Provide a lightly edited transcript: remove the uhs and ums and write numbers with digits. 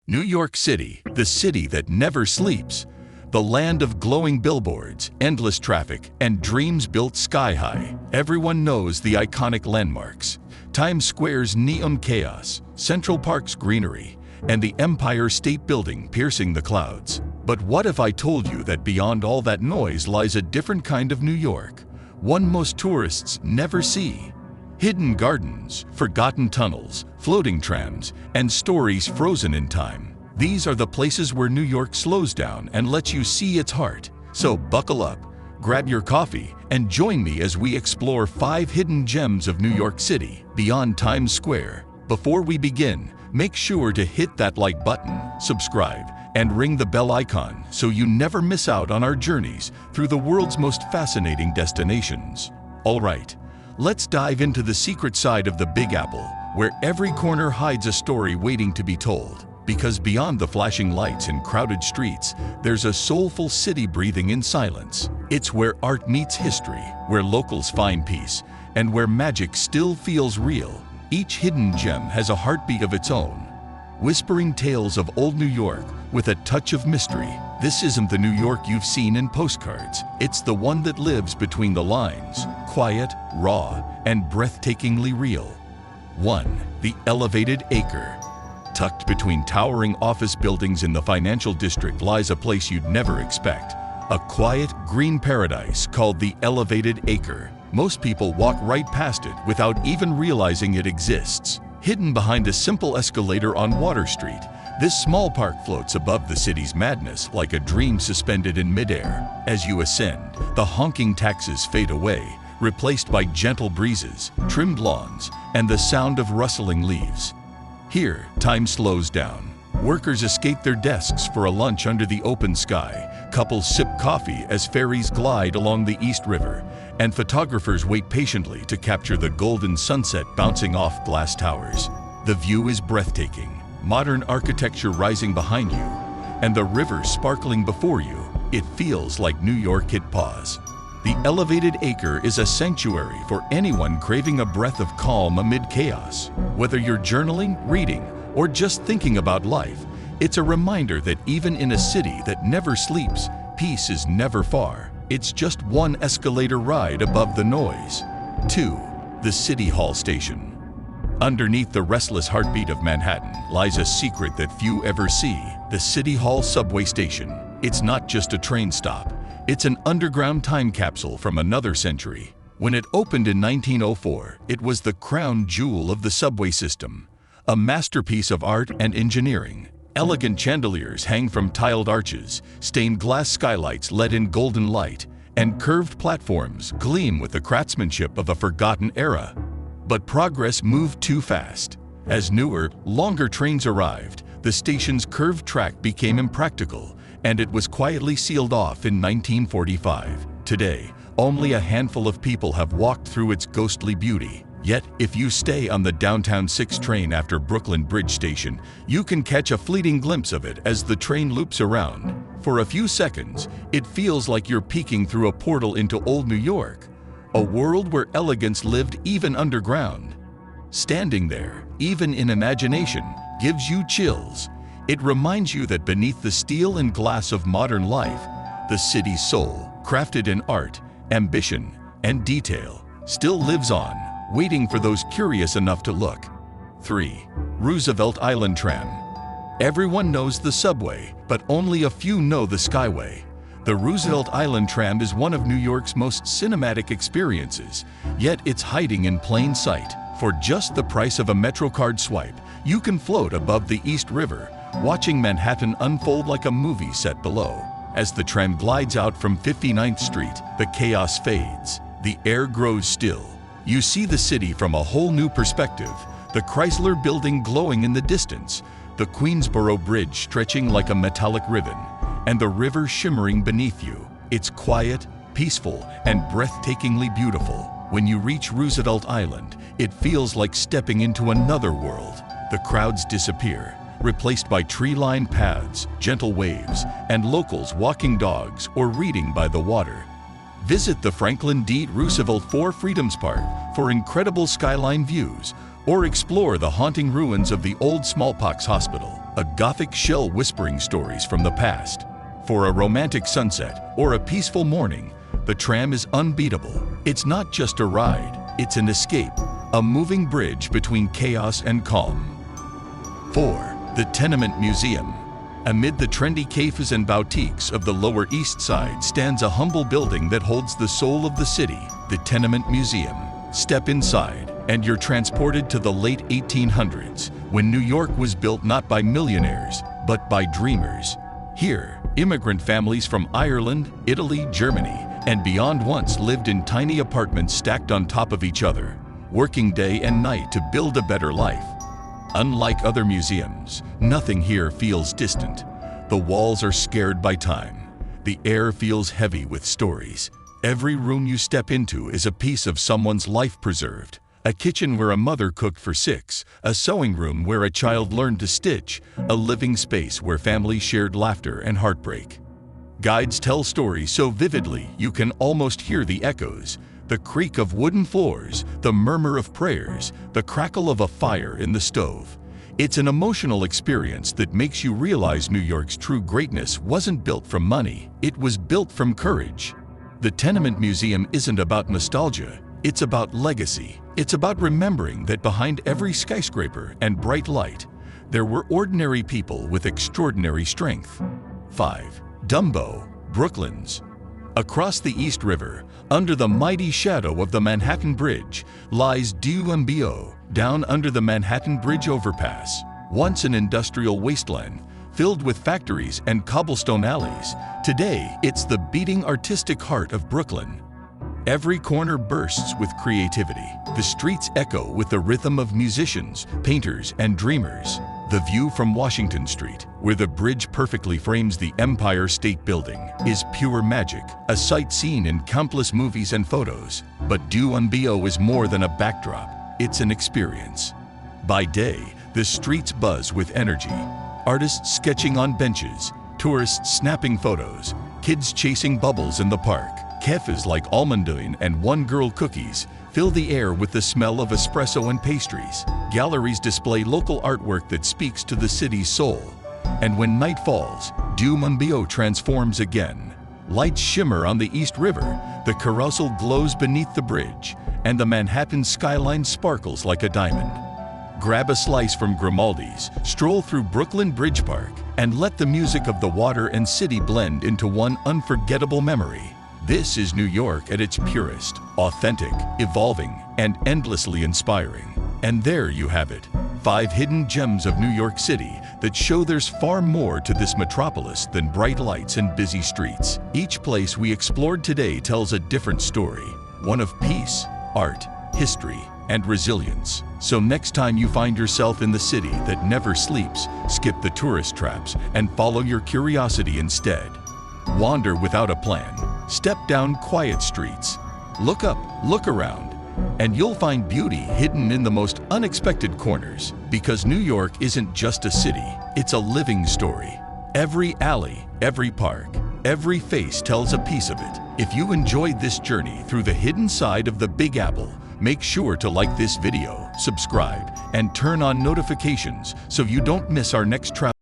New York City, the city that never sleeps. The land of glowing billboards, endless traffic, and dreams built sky high. Everyone knows the iconic landmarks. Times Square's neon chaos, Central Park's greenery, and the Empire State Building piercing the clouds. But what if I told you that beyond all that noise lies a different kind of New York? One most tourists never see. Hidden gardens, forgotten tunnels, floating trams, and stories frozen in time. These are the places where New York slows down and lets you see its heart. So buckle up, grab your coffee, and join me as we explore 5 hidden gems of New York City beyond Times Square. Before we begin, make sure to hit that like button, subscribe, and ring the bell icon so you never miss out on our journeys through the world's most fascinating destinations. All right, let's dive into the secret side of the Big Apple, where every corner hides a story waiting to be told. Because beyond the flashing lights and crowded streets, there's a soulful city breathing in silence. It's where art meets history, where locals find peace, and where magic still feels real. Each hidden gem has a heartbeat of its own, whispering tales of old New York with a touch of mystery. This isn't the New York you've seen in postcards. It's the one that lives between the lines, quiet, raw, and breathtakingly real. 1. The Elevated Acre. Tucked between towering office buildings in the financial district lies a place you'd never expect. A quiet, green paradise called the Elevated Acre. Most people walk right past it without even realizing it exists. Hidden behind a simple escalator on Water Street, this small park floats above the city's madness like a dream suspended in midair. As you ascend, the honking taxis fade away, replaced by gentle breezes, trimmed lawns, and the sound of rustling leaves. Here, time slows down. Workers escape their desks for a lunch under the open sky, couples sip coffee as ferries glide along the East River, and photographers wait patiently to capture the golden sunset bouncing off glass towers. The view is breathtaking, modern architecture rising behind you, and the river sparkling before you. It feels like New York hit pause. The Elevated Acre is a sanctuary for anyone craving a breath of calm amid chaos. Whether you're journaling, reading, or just thinking about life, it's a reminder that even in a city that never sleeps, peace is never far. It's just one escalator ride above the noise. 2. The City Hall Station. Underneath the restless heartbeat of Manhattan lies a secret that few ever see: the City Hall subway station. It's not just a train stop. It's an underground time capsule from another century. When it opened in 1904, it was the crown jewel of the subway system, a masterpiece of art and engineering. Elegant chandeliers hang from tiled arches, stained glass skylights let in golden light, and curved platforms gleam with the craftsmanship of a forgotten era. But progress moved too fast. As newer, longer trains arrived, the station's curved track became impractical, and it was quietly sealed off in 1945. Today, only a handful of people have walked through its ghostly beauty. Yet, if you stay on the downtown 6 train after Brooklyn Bridge Station, you can catch a fleeting glimpse of it as the train loops around. For a few seconds, it feels like you're peeking through a portal into old New York, a world where elegance lived even underground. Standing there, even in imagination, gives you chills. It reminds you that beneath the steel and glass of modern life, the city's soul, crafted in art, ambition, and detail, still lives on, waiting for those curious enough to look. 3. Roosevelt Island Tram. Everyone knows the subway, but only a few know the Skyway. The Roosevelt Island Tram is one of New York's most cinematic experiences, yet it's hiding in plain sight. For just the price of a MetroCard swipe, you can float above the East River, watching Manhattan unfold like a movie set below. As the tram glides out from 59th Street, the chaos fades. The air grows still. You see the city from a whole new perspective, the Chrysler Building glowing in the distance, the Queensboro Bridge stretching like a metallic ribbon, and the river shimmering beneath you. It's quiet, peaceful, and breathtakingly beautiful. When you reach Roosevelt Island, it feels like stepping into another world. The crowds disappear, replaced by tree-lined paths, gentle waves, and locals walking dogs or reading by the water. Visit the Franklin D. Roosevelt 4 Freedoms Park for incredible skyline views, or explore the haunting ruins of the old smallpox hospital. a Gothic shell whispering stories from the past. For a romantic sunset or a peaceful morning, the tram is unbeatable. It's not just a ride, it's an escape, a moving bridge between chaos and calm. 4. The Tenement Museum. Amid the trendy cafés and boutiques of the Lower East Side stands a humble building that holds the soul of the city, the Tenement Museum. Step inside, and you're transported to the late 1800s, when New York was built not by millionaires, but by dreamers. Here, immigrant families from Ireland, Italy, Germany, and beyond once lived in tiny apartments stacked on top of each other, working day and night to build a better life. Unlike other museums, nothing here feels distant. The walls are scared by time. The air feels heavy with stories. Every room you step into is a piece of someone's life preserved. A kitchen where a mother cooked for 6, a sewing room where a child learned to stitch, a living space where families shared laughter and heartbreak. Guides tell stories so vividly you can almost hear the echoes. The creak of wooden floors, the murmur of prayers, the crackle of a fire in the stove. It's an emotional experience that makes you realize New York's true greatness wasn't built from money, it was built from courage. The Tenement Museum isn't about nostalgia, it's about legacy. It's about remembering that behind every skyscraper and bright light, there were ordinary people with extraordinary strength. 5. Dumbo, Brooklyn's. Across the East River, under the mighty shadow of the Manhattan Bridge, lies Dumbo, down under the Manhattan Bridge overpass. Once an industrial wasteland, filled with factories and cobblestone alleys, today it's the beating artistic heart of Brooklyn. Every corner bursts with creativity. The streets echo with the rhythm of musicians, painters, and dreamers. The view from Washington Street, where the bridge perfectly frames the Empire State Building, is pure magic, a sight seen in countless movies and photos. But Dumbo is more than a backdrop, it's an experience. By day, the streets buzz with energy. Artists sketching on benches, tourists snapping photos, kids chasing bubbles in the park. Cafés like Almondoin and One Girl Cookies fill the air with the smell of espresso and pastries. Galleries display local artwork that speaks to the city's soul. And when night falls, Dumbo transforms again. Lights shimmer on the East River, the carousel glows beneath the bridge, and the Manhattan skyline sparkles like a diamond. Grab a slice from Grimaldi's, stroll through Brooklyn Bridge Park, and let the music of the water and city blend into one unforgettable memory. This is New York at its purest, authentic, evolving, and endlessly inspiring. And there you have it, 5 hidden gems of New York City that show there's far more to this metropolis than bright lights and busy streets. Each place we explored today tells a different story, one of peace, art, history, and resilience. So next time you find yourself in the city that never sleeps, skip the tourist traps and follow your curiosity instead. Wander without a plan. Step down quiet streets. Look up, look around, and you'll find beauty hidden in the most unexpected corners. Because New York isn't just a city, it's a living story. Every alley, every park, every face tells a piece of it. If you enjoyed this journey through the hidden side of the Big Apple, make sure to like this video, subscribe, and turn on notifications so you don't miss our next travel.